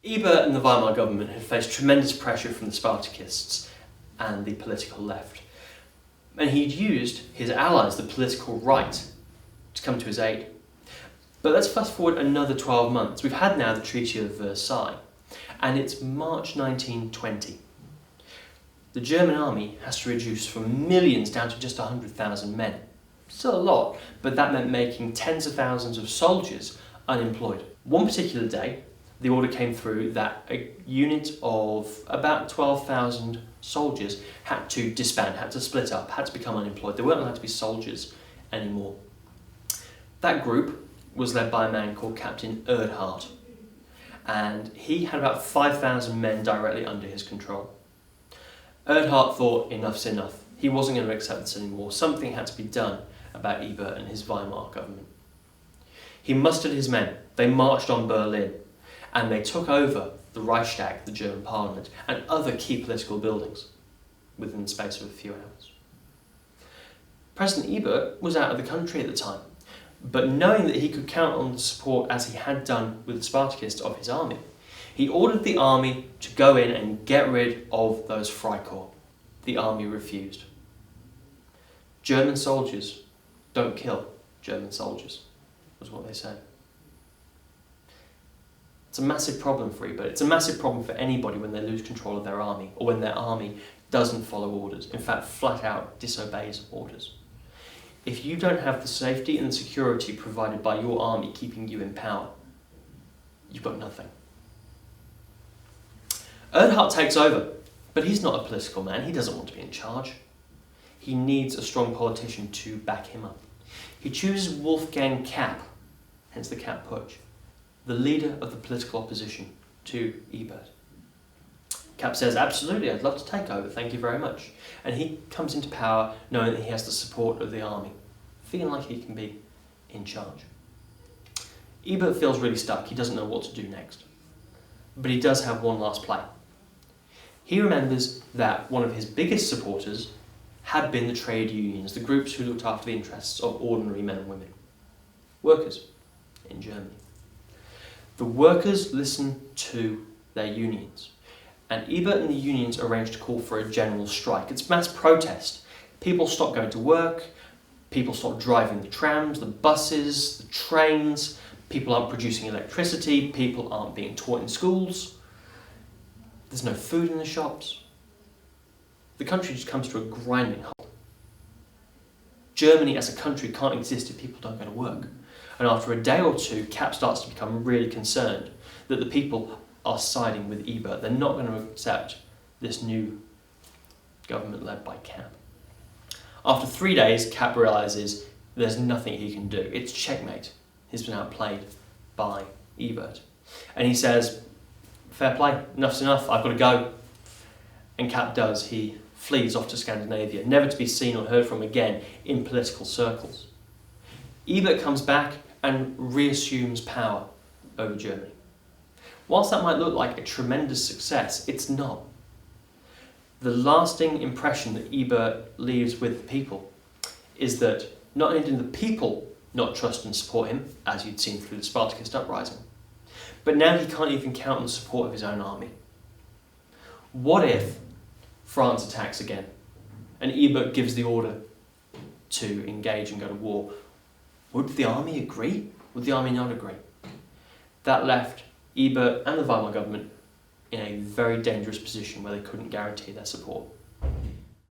Ebert and the Weimar government had faced tremendous pressure from the Spartakists and the political left, and he'd used his allies, the political right, to come to his aid. But let's fast forward another 12 months. We've had now the Treaty of Versailles, and it's March 1920. The German army has to reduce from millions down to just 100,000 men. Still a lot, but that meant making tens of thousands of soldiers unemployed. One particular day, the order came through that a unit of about 12,000 soldiers had to disband, had to split up, had to become unemployed. They weren't allowed to be soldiers anymore. That group was led by a man called Captain Erdhardt, and he had about 5,000 men directly under his control. Erdhardt thought enough's enough. He wasn't going to accept this anymore. Something had to be done about Ebert and his Weimar government. He mustered his men. They marched on Berlin, and they took over the Reichstag, the German parliament, and other key political buildings within the space of a few hours. President Ebert was out of the country at the time, but knowing that he could count on the support, as he had done with the Spartakists, of his army, he ordered the army to go in and get rid of those Freikorps. The army refused. German soldiers don't kill German soldiers, was what they said. It's a massive problem for Ebert. It's a massive problem for anybody when they lose control of their army, or when their army doesn't follow orders, in fact flat out disobeys orders. If you don't have the safety and security provided by your army keeping you in power, you've got nothing. Erdhardt takes over, but he's not a political man. He doesn't want to be in charge. He needs a strong politician to back him up. He chooses Wolfgang Kapp, hence the Kapp Putsch, the leader of the political opposition to Ebert. Kapp says, absolutely, I'd love to take over, thank you very much. And he comes into power knowing that he has the support of the army, feeling like he can be in charge. Ebert feels really stuck. He doesn't know what to do next. But he does have one last play. He remembers that one of his biggest supporters had been the trade unions, the groups who looked after the interests of ordinary men and women, workers in Germany. The workers listened to their unions, and Ebert and the unions arranged to call for a general strike. It's mass protest. People stopped going to work, people stopped driving the trams, the buses, the trains, people aren't producing electricity, people aren't being taught in schools, there's no food in the shops. The country just comes to a grinding halt. Germany as a country can't exist if people don't go to work. And after a day or two, Kapp starts to become really concerned that the people are siding with Ebert. They're not going to accept this new government led by Kapp. After 3 days, Kapp realises there's nothing he can do. It's checkmate. He's been outplayed by Ebert. And he says, fair play, enough's enough, I've got to go. And Kapp does. He flees off to Scandinavia, never to be seen or heard from again in political circles. Ebert comes back and reassumes power over Germany. Whilst that might look like a tremendous success, it's not. The lasting impression that Ebert leaves with the people is that not only do the people not trust and support him, as you'd seen through the Spartacist uprising, but now he can't even count on the support of his own army. What if France attacks again and Ebert gives the order to engage and go to war? Would the army agree? Would the army not agree? That left Ebert and the Weimar government in a very dangerous position where they couldn't guarantee their support.